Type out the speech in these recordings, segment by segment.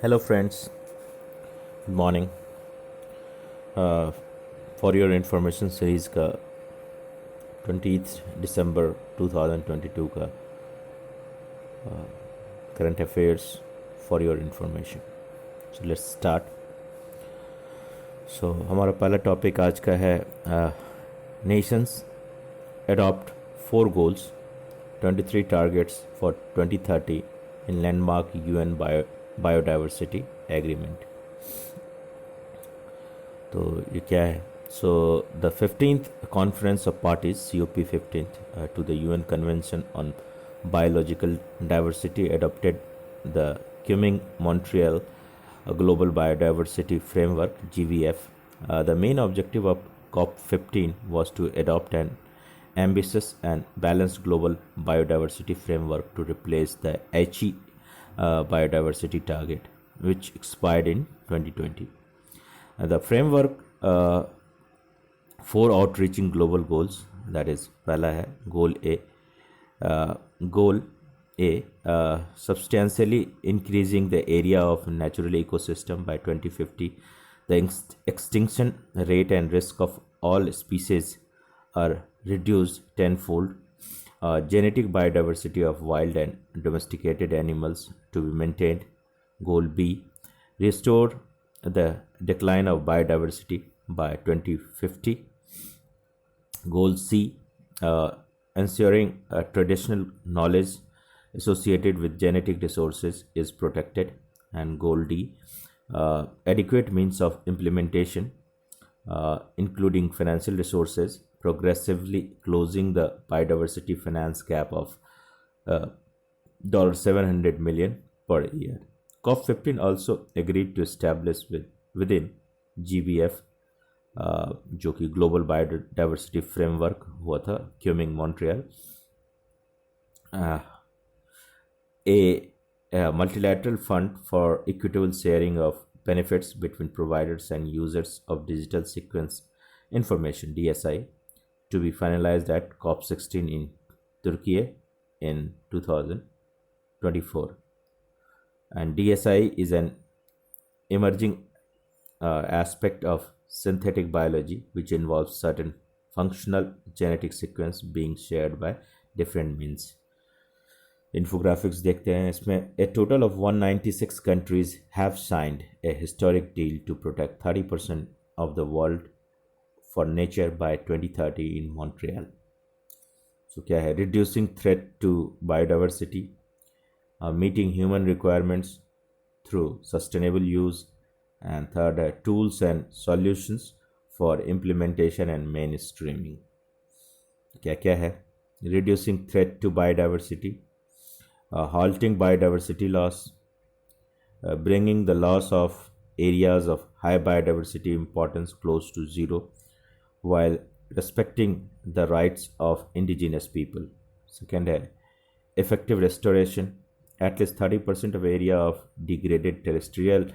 Hello, friends. Good morning. Uh, for your information series का 20th December 2022 का current affairs for your information. So let's start. So हमारा पहला topic आज का है nations adopt 4 goals, 23 targets for 2030 in landmark UN biodiversity agreement. तो ये क्या है? So the 15th Conference of Parties COP15 to the UN Convention on Biological Diversity adopted the Kunming-Montreal Global Biodiversity Framework GVF. The main objective of COP15 was to adopt an ambitious and balanced global biodiversity framework to replace the HE biodiversity target, which expired in 2020. The framework, 4 outreaching global goals, that is पहला है goal A, substantially increasing the area of natural ecosystem by 2050. The extinction rate and risk of all species are reduced tenfold. Genetic biodiversity of wild and domesticated animals to be maintained. Goal B, restore the decline of biodiversity by 2050. Goal C, ensuring traditional knowledge associated with genetic resources is protected. And goal D, adequate means of implementation, including financial resources, progressively closing the biodiversity finance gap of $700 million per year. COP15 also agreed to establish within GBF, जो कि global biodiversity framework हुआ था क्यूमिंग Montreal, a multilateral fund for equitable sharing of benefits between providers and users of digital sequence information DSI, to be finalized at COP16 in Turkey in 2024. And DSI is an emerging aspect of synthetic biology which involves certain functional genetic sequence being shared by different means. Infographics देखते हैं इसमें. A total of 196 countries have signed a historic deal to protect 30% of the world for nature by 2030 in Montreal. So क्या है? Reducing threat to biodiversity, meeting human requirements through sustainable use, and third, tools and solutions for implementation and mainstreaming. क्या क्या है? Reducing threat to biodiversity, halting biodiversity loss, bringing the loss of areas of high biodiversity importance close to zero while respecting the rights of indigenous people. Second, effective restoration. At least 30% of area of degraded terrestrial,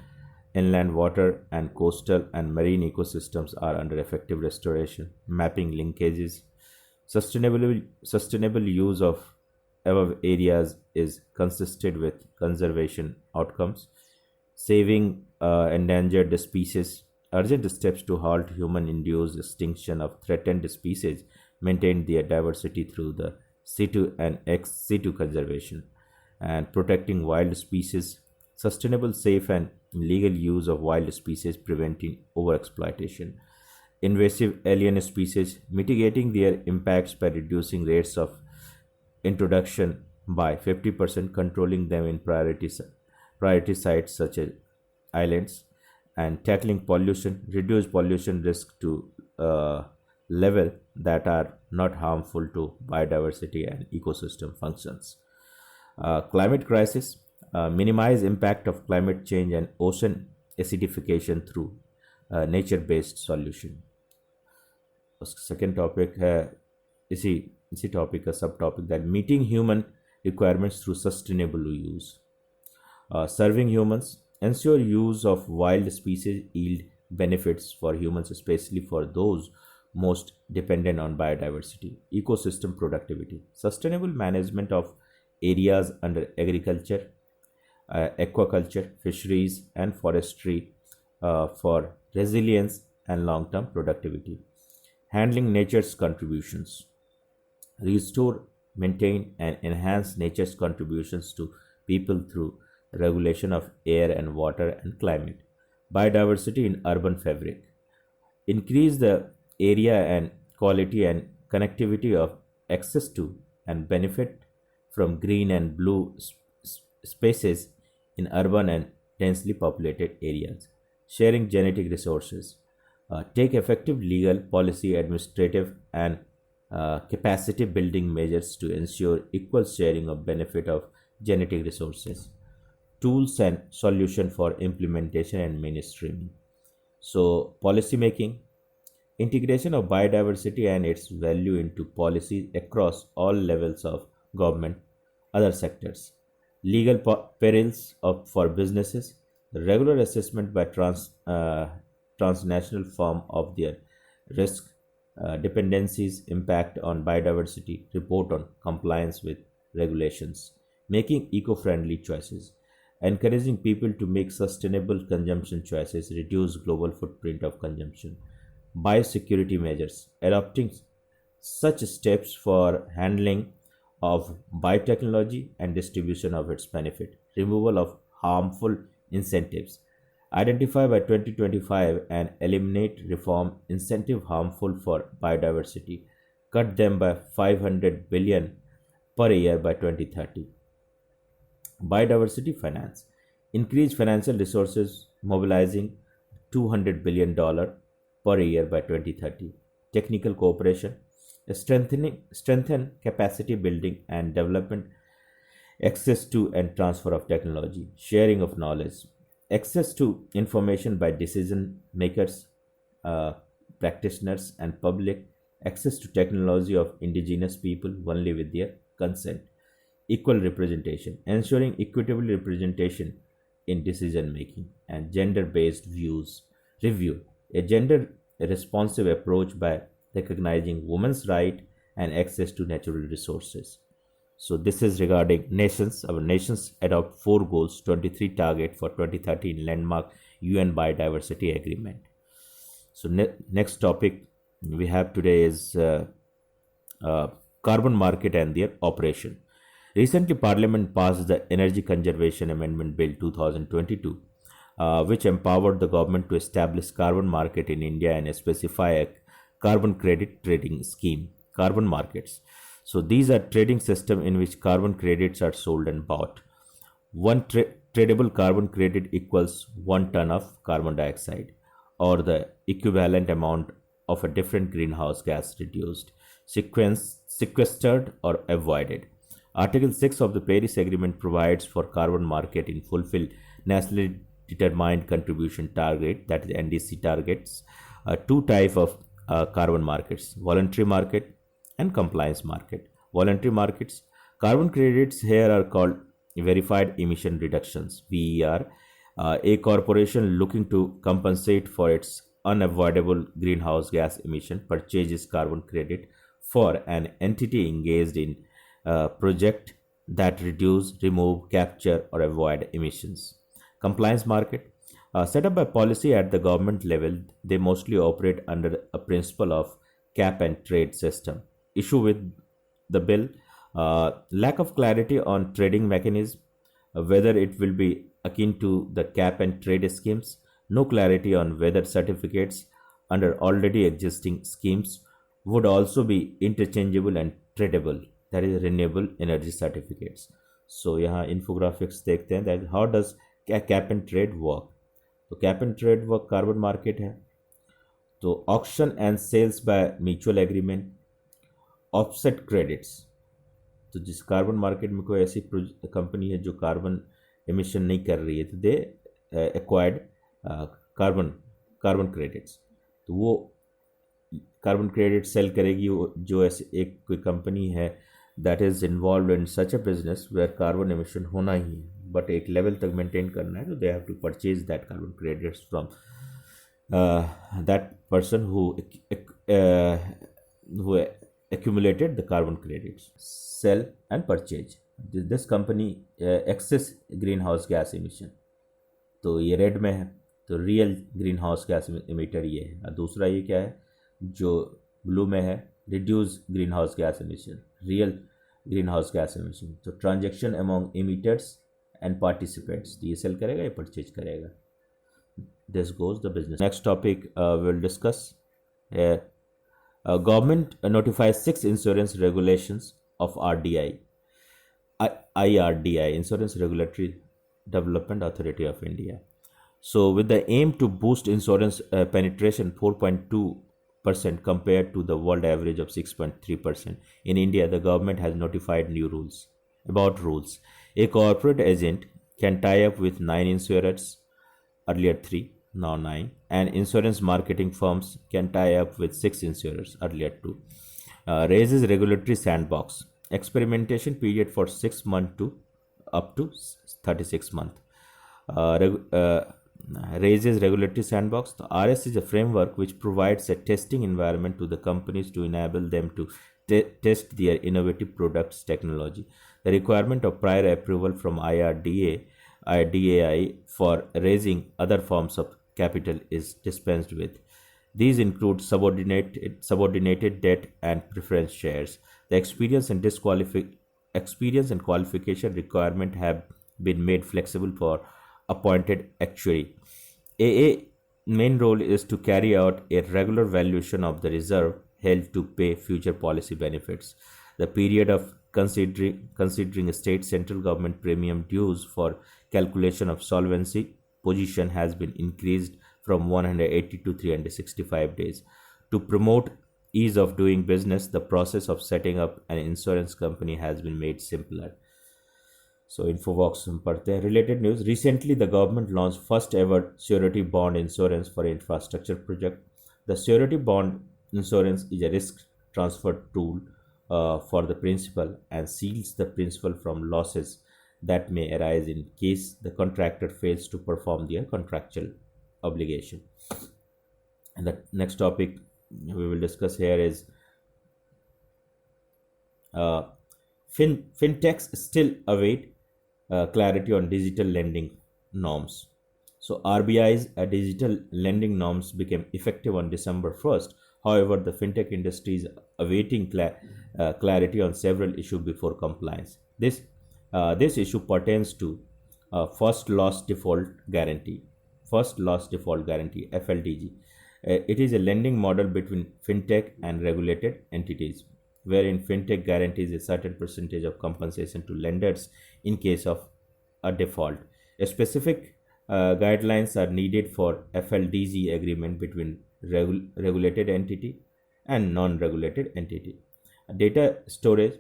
inland water and coastal and marine ecosystems are under effective restoration. Mapping linkages. Sustainable use of above areas is consistent with conservation outcomes. Saving endangered species. Urgent steps to halt human-induced extinction of threatened species, maintain their diversity through the situ and ex situ conservation, and protecting wild species. Sustainable, safe, and legal use of wild species, preventing overexploitation. Invasive alien species, mitigating their impacts by reducing rates of introduction by 50%, controlling them in priority sites such as islands, and tackling pollution, reduce pollution risk to level that are not harmful to biodiversity and ecosystem functions. Climate crisis, minimize impact of climate change and ocean acidification through nature-based solution. Second topic है इसी topic का सब topic that meeting human requirements through sustainable use. Serving humans, ensure use of wild species yield benefits for humans, especially for those most dependent on biodiversity. Ecosystem productivity, sustainable management of areas under agriculture, aquaculture, fisheries, and forestry for resilience and long term productivity. Handling nature's contributions. Restore, maintain, and enhance nature's contributions to people through regulation of air and water and climate. Biodiversity in urban fabric. Increase the area and quality and connectivity of access to and benefit from green and blue spaces in urban and densely populated areas. Sharing genetic resources. Take effective legal, policy, administrative, and capacity building measures to ensure equal sharing of benefit of genetic resources. Tools and solution for implementation and mainstreaming. So, policy making, integration of biodiversity and its value into policies across all levels of government, other sectors. Legal perils for businesses, regular assessment by transnational firm of their risk, dependencies, impact on biodiversity, report on compliance with regulations, making eco-friendly choices, encouraging people to make sustainable consumption choices, reduce global footprint of consumption, biosecurity measures, adopting such steps for handling of biotechnology and distribution of its benefit, removal of harmful incentives, identify by 2025 and eliminate reform incentive harmful for biodiversity, cut them by 500 billion per year by 2030. Biodiversity finance, increase financial resources mobilizing $200 billion per year by 2030. Technical cooperation, strengthen capacity building and development, access to and transfer of technology, sharing of knowledge, access to information by decision makers, uh, practitioners, and public, access to technology of indigenous people only with their consent, equal representation, ensuring equitable representation in decision making, and gender based views review, a gender responsive approach by recognizing women's right and access to natural resources. So this is regarding nations. Our nations adopt 4 goals, 23 target for 2013 landmark UN biodiversity agreement. So next topic we have today is uh, carbon market and their operation. Recently, Parliament passed the Energy Conservation Amendment Bill 2022, which empowered the government to establish carbon market in India and specify a carbon credit trading scheme, carbon markets. So these are trading system in which carbon credits are sold and bought. One tradable carbon credit equals 1 ton of carbon dioxide, or the equivalent amount of a different greenhouse gas reduced, sequestered, or avoided. Article 6 of the Paris Agreement provides for carbon market in fulfill nationally determined contribution target, that is NDC targets, two type of carbon markets: voluntary market and compliance market. Voluntary markets, carbon credits here are called verified emission reductions, VER. A corporation looking to compensate for its unavoidable greenhouse gas emission purchases carbon credit for an entity engaged in a project that reduce, remove, capture, or avoid emissions. Compliance market, set up by policy at the government level, they mostly operate under a principle of cap and trade system. Issue with the bill, lack of clarity on trading mechanism, whether it will be akin to the cap and trade schemes, no clarity on whether certificates under already existing schemes would also be interchangeable and tradable, that is renewable energy certificates. So यहाँ infographics देखते हैं that how does cap and trade work. तो cap and trade work carbon market है, तो auction and sales by mutual agreement, offset credits. तो जिस carbon market में कोई ऐसी कंपनी है जो कार्बन एमिशन नहीं कर रही है तो दे एक्वायर्ड कार्बन कार्बन क्रेडिट्स, तो वो कार्बन क्रेडिट सेल करेगी जो ऐसे एक कोई कंपनी है that is involve in such a business where carbon emission होना ही है बट एक लेवल तक मेंटेन करना है, तो they have to purchase that carbon credits from that person who accumulated the carbon credits, sell and purchase. This company excess green house gas emission, तो ये रेड में है, तो real green house gas emitter ये है। और दूसरा ये क्या है जो ब्लू में है, reduce green house gas emission, real green house gas emission. तो ट्रांजेक्शन अमॉन्ग इमिटर्स एंड पार्टिसिपेंट्स, तो ये सेल करेगा, ये परचेज करेगा। This goes the business. Next topic will discuss, government notifies 6 insurance regulations of RDI, IRDI, Insurance Regulatory Development Authority of India. So, with the aim to boost insurance penetration 4.2% compared to the world average of 6.3%, in India, the government has notified new rules. About rules, a corporate agent can tie up with 9 insurers, earlier 3, now 9, and insurance marketing firms can tie up with 6 insurers, earlier 2. Raises regulatory sandbox, experimentation period for 6 months to up to 36 months. Raises regulatory sandbox. The RS is a framework which provides a testing environment to the companies to enable them to test their innovative products technology. The requirement of prior approval from IRDAI for raising other forms of capital is dispensed with. These include subordinated debt and preference shares. The experience and qualification requirement have been made flexible for appointed actuary. AA main role is to carry out a regular valuation of the reserve held to pay future policy benefits. The period of considering state central government premium dues for calculation of solvency position has been increased from 180 to 365 days. To promote ease of doing business, the process of setting up an insurance company has been made simpler. So Infobox हम पढ़ते हैं. Related news, recently the government launched first ever surety bond insurance for infrastructure project. The surety bond insurance is a risk transfer tool for the principal and shields the principal from losses that may arise in case the contractor fails to perform their contractual obligation. And the next topic we will discuss here is fintechs still await clarity on digital lending norms. So RBI's digital lending norms became effective on December 1st. However, the fintech industry is awaiting clarity on several issues before compliance. This issue pertains to first loss default guarantee. First loss default guarantee, FLDG. It is a lending model between fintech and regulated entities, wherein fintech guarantees a certain percentage of compensation to lenders in case of a default. A specific guidelines are needed for FLDG agreement between regulated entity and non-regulated entity. Data storage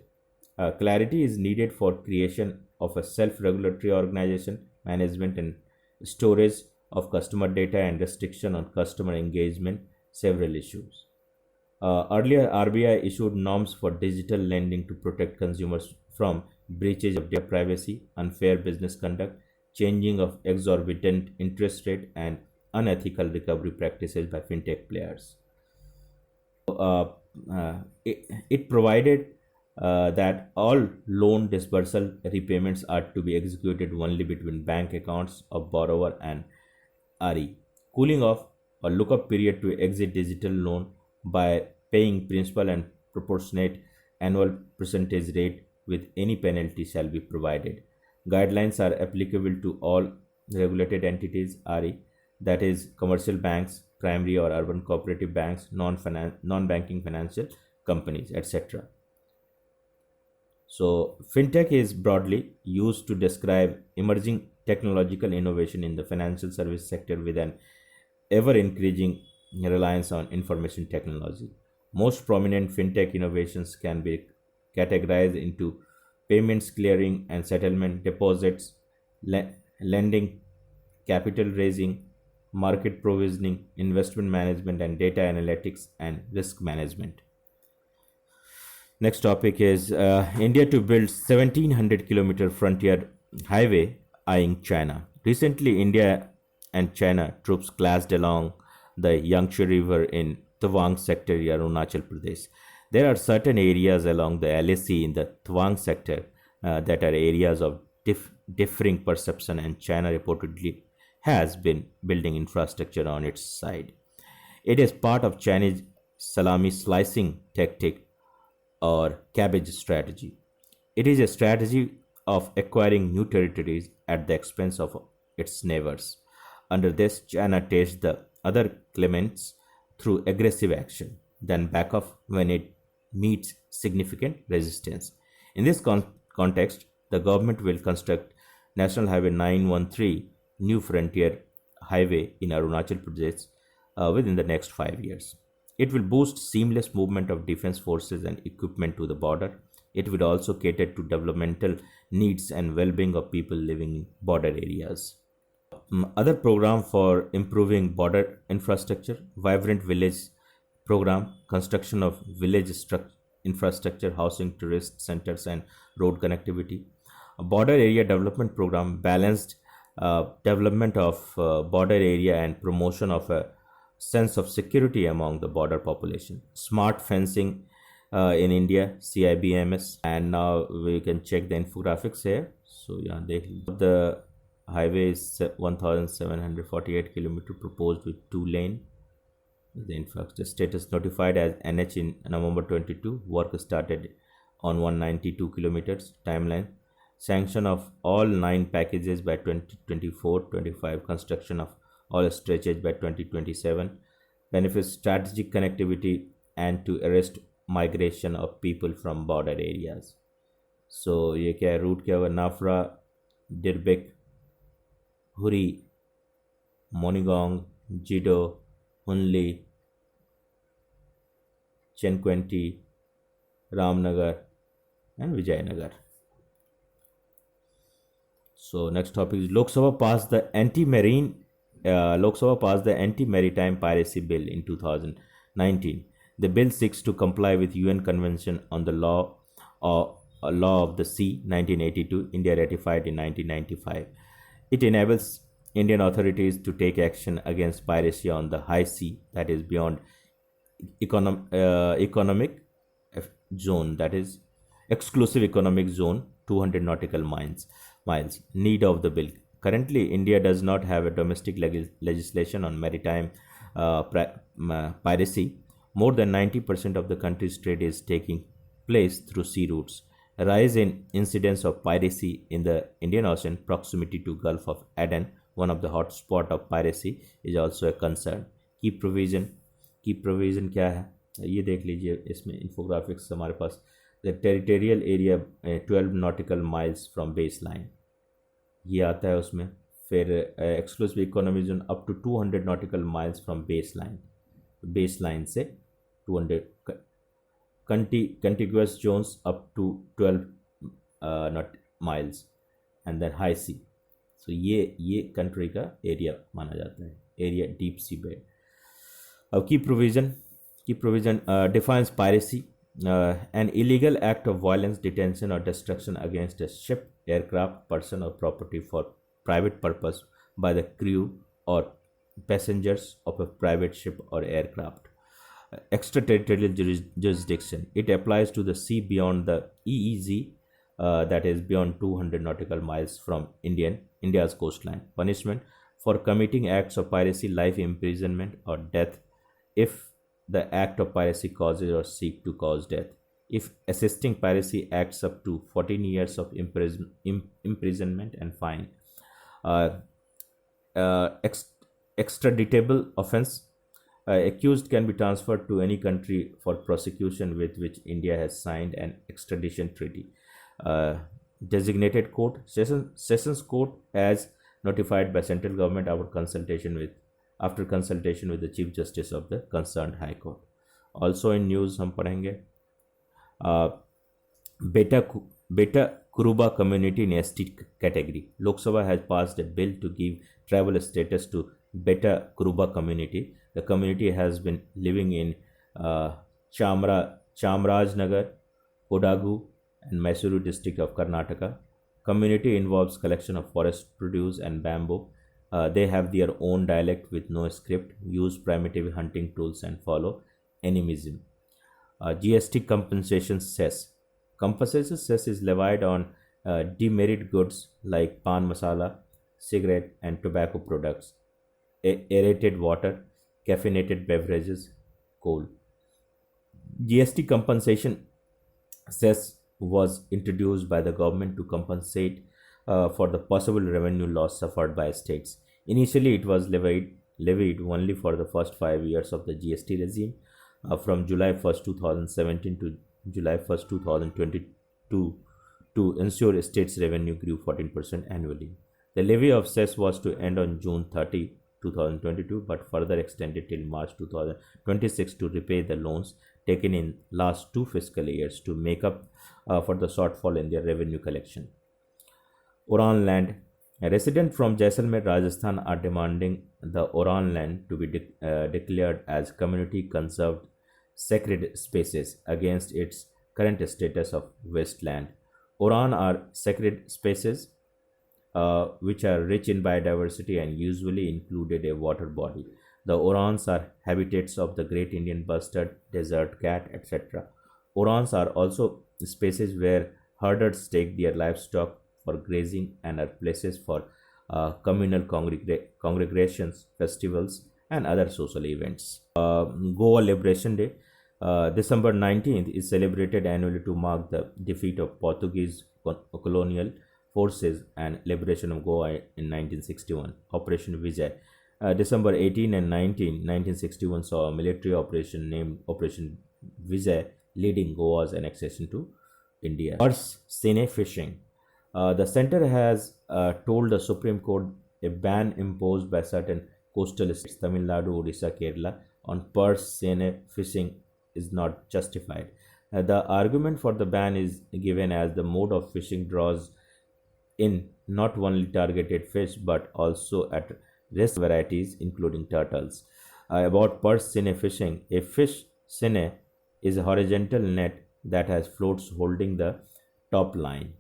clarity is needed for creation of a self-regulatory organization, management and storage of customer data, and restriction on customer engagement, several issues. Earlier, RBI issued norms for digital lending to protect consumers from breaches of data privacy, unfair business conduct, changing of exorbitant interest rate, and unethical recovery practices by fintech players. It provided that all loan disbursal repayments are to be executed only between bank accounts of borrower and RE. Cooling off or lookup period to exit digital loan by paying principal and proportionate annual percentage rate with any penalty shall be provided. Guidelines are applicable to all regulated entities, RE, that is commercial banks, primary or urban cooperative banks, non-banking financial companies, etc. So, fintech is broadly used to describe emerging technological innovation in the financial service sector with an ever-increasing reliance on information technology. Most prominent fintech innovations can be categorized into payments, clearing and settlement, deposits, lending, capital raising, market provisioning, investment management, and data analytics and risk management. Next topic is India to build 1700-kilometer frontier highway eyeing China. Recently, India and China troops clashed along the Yangtze River in Tawang sector, Arunachal Pradesh. There are certain areas along the LAC in the Tawang sector that are areas of differing perception, and China reportedly has been building infrastructure on its side. It is part of Chinese salami slicing tactic or cabbage strategy. It is a strategy of acquiring new territories at the expense of its neighbors. Under this, China tests the other claimants through aggressive action, then back off when it meets significant resistance. In this context, the government will construct National Highway 913 New Frontier Highway in Arunachal Pradesh within the next 5 years. It will boost seamless movement of defense forces and equipment to the border. It will also cater to developmental needs and well-being of people living in border areas. Other program for improving border infrastructure, vibrant village program, construction of village infrastructure, housing, tourist centers, and road connectivity. A border area development program, balanced development of border area and promotion of a sense of security among the border population. Smart fencing in India, CIBMS, and now we can check the infographics here. So yeah, the highway is 1,748 kilometer proposed with 2 lane. The infrastructure status notified as NH in November 22. Work started on 192 kilometers. Timeline: sanction of all 9 packages by 2024-25. Construction of all stretches by 2027. Benefits strategic connectivity and to arrest migration of people from border areas. So ये क्या route क्या होगा? Nafra, Dirbik, Huri, Monigong, Jido, Hunli, Chenquenty, Ramnagar, and Vijayanagar. So next topic is Lok Sabha passed the anti-maritime piracy bill in 2019. The bill seeks to comply with UN Convention on the Law of the Sea 1982, India ratified in 1995. It enables Indian authorities to take action against piracy on the high sea, that is beyond economic zone, that is exclusive economic zone 200 nautical miles. Need of the bill: currently India does not have a domestic legislation on maritime piracy. More than 90% of the country's trade is taking place through sea routes. A rise in incidence of piracy in the Indian Ocean, proximity to Gulf of Aden, one of the hotspot of piracy, is also a concern. की provision क्या है ये देख लीजिए, इसमें infographics हमारे पास. The territorial area 12 nautical miles from base line ये आता है उसमें. फिर exclusive economy zone up to 200 nautical miles from base line से 200. contiguous zones up to 12 not miles, and then high sea. So ये कंट्री का एरिया माना जाता है, एरिया डीप सी बेड. अब की provision defines piracy, an illegal act of violence, detention or destruction against a ship, aircraft, person or property for private purpose by the crew or passengers of a private ship or aircraft. Extraterritorial jurisdiction. It applies to the sea beyond the EEZ, that is beyond 200 nautical miles from India's coastline. Punishment for committing acts of piracy: life imprisonment or death if the act of piracy causes or seek to cause death. If assisting piracy, acts up to 14 years of imprisonment and fine. Extraditable offense. Accused can be transferred to any country for prosecution with which India has signed an extradition treaty. Designated court. Sessions court as notified by central government after consultation with the Chief Justice of the concerned High Court. Also in news हम पढ़ेंगे Beta Kuruba community in ST category. Lok Sabha has passed a bill to give travel status to Beta Kuruba community. The community has been living in Chamarajnagar, Kodagu and Mysuru district of Karnataka. Community involves collection of forest produce and bamboo. They have their own dialect with no script, use primitive hunting tools and follow animism. GST compensation cess. Compensation cess is levied on demerit goods like pan masala, cigarette, and tobacco products, aerated water, caffeinated beverages, coal. GST compensation cess was introduced by the government to compensate for the possible revenue loss suffered by states. Initially, it was levied only for the first 5 years of the GST regime, from July 1st, 2017 to July 1st, 2022, to ensure states' revenue grew 14% annually. The levy of cess was to end on June 30, 2022, but further extended till March 2026 to repay the loans taken in last two fiscal years to make up for the shortfall in their revenue collection. Oran land. Residents from Jaisalmer, Rajasthan are demanding the Oran land to be declared as community conserved sacred spaces against its current status of wasteland. Oran are sacred spaces which are rich in biodiversity and usually included a water body. The Orans are habitats of the great Indian bustard, desert cat, etc. Orans are also spaces where herders take their livestock for grazing and are places for communal congregations, festivals, and other social events. Goa Liberation Day, December 19th, is celebrated annually to mark the defeat of Portuguese colonial forces and liberation of Goa in 1961. Operation Vijay. December 18 and 1961 saw a military operation named Operation Vijay, leading Goa's annexation to India. Purse Sene fishing. The center has told the Supreme Court a ban imposed by certain coastal states, Tamil Nadu, Odisha, Kerala, on purse seine fishing is not justified. The argument for the ban is given as the mode of fishing draws in not only targeted fish but also at rest varieties including turtles. About purse seine fishing, a fish seine is a horizontal net that has floats holding the top line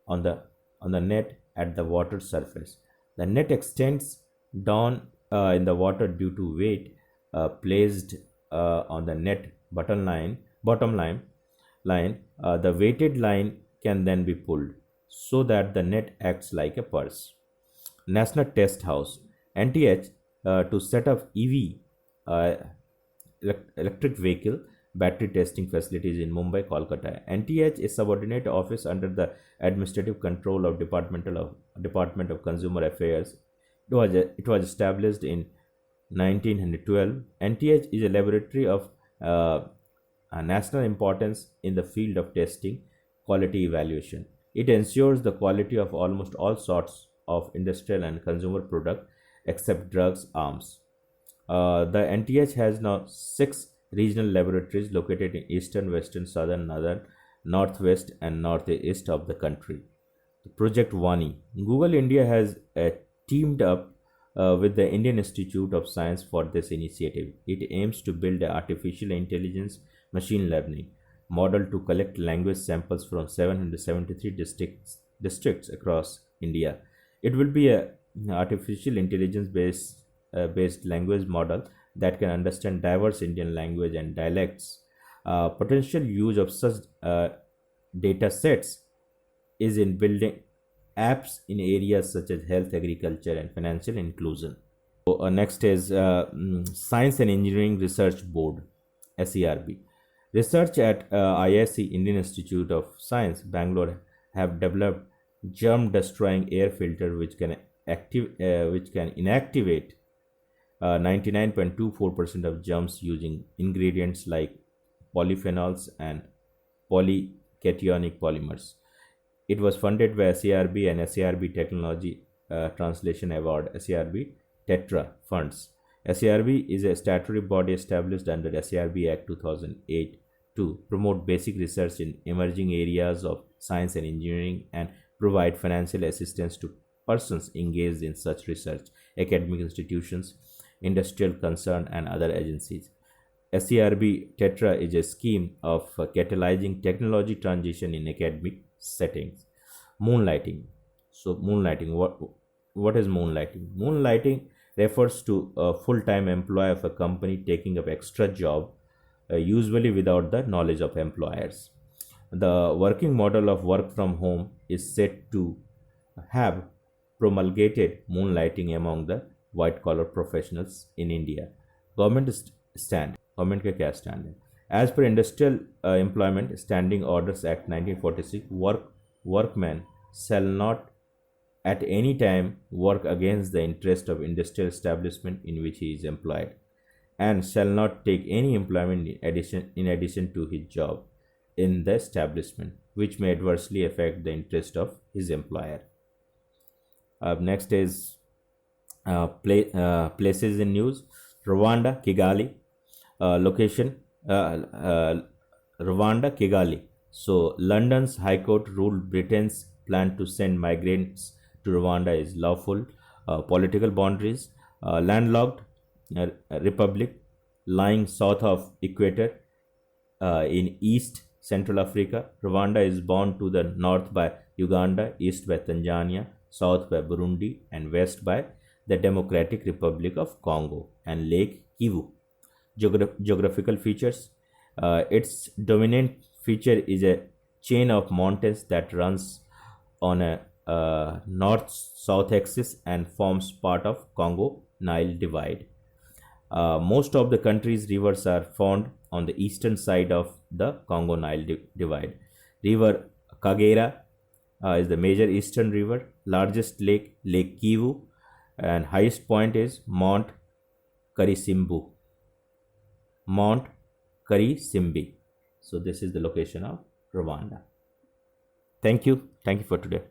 on the net at the water surface. The net extends down in the water due to weight placed on the net bottom line. The weighted line can then be pulled so that the net acts like a purse. National Test House (NTH) to set up EV electric vehicle battery testing facilities in Mumbai, Kolkata. NTH is subordinate office under the administrative control of Department of Consumer Affairs. It was established in 1912. NTH is a laboratory of national importance in the field of testing quality evaluation. It ensures the quality of almost all sorts of industrial and consumer product except drugs, arms. The NTH has now 6 regional laboratories located in eastern, western, southern, northern, northwest, and northeast of the country. Project Vani. Google India has teamed up with the Indian Institute of Science for this initiative. It aims to build an artificial intelligence machine learning model to collect language samples from 773 districts across India. It will be a artificial intelligence based language model that can understand diverse Indian language and dialects. Potential use of such data sets is in building apps in areas such as health, agriculture, and financial inclusion. So, next is Science and Engineering Research Board (SERB). Research at IISc Indian Institute of Science, Bangalore, have developed germ-destroying air filter which can inactivate 99.24% of germs using ingredients like polyphenols and polycationic polymers. It was funded by SERB and SERB Technology Translation Award SERB Tetra funds. SERB is a statutory body established under SERB Act 2008 to promote basic research in emerging areas of science and engineering and provide financial assistance to persons engaged in such research, academic institutions, industrial concern, and other agencies. SERB Tetra is a scheme of catalyzing technology transition in academic settings. Moonlighting. So, moonlighting. What is moonlighting? Moonlighting refers to a full-time employee of a company taking up extra job, usually without the knowledge of employers. The working model of work from home is said to have promulgated moonlighting among the white collar professionals in India. Government का क्या stand है? As per Industrial Employment Standing Orders Act 1946, workmen shall not at any time work against the interest of industrial establishment in which he is employed, and shall not take any employment in addition to his job in the establishment which may adversely affect the interest of his employer. Next is places in news. Rwanda, Kigali. Location Rwanda, Kigali. So, London's High Court ruled Britain's plan to send migrants to Rwanda is lawful. Political boundaries. Landlocked republic lying south of equator in East Central Africa. Rwanda is bound to the north by Uganda, east by Tanzania, south by Burundi, and west by the Democratic Republic of Congo and Lake Kivu. Geographical features. Its dominant feature is a chain of mountains that runs on a north-south axis and forms part of Congo-Nile divide. Most of the country's rivers are found on the eastern side of the Congo-Nile divide. River Kagera is the major eastern river. Largest lake, Lake Kivu, and highest point is Mount Karisimbu. Mount Karisimbi. So this is the location of Rwanda. Thank you. Thank you for today.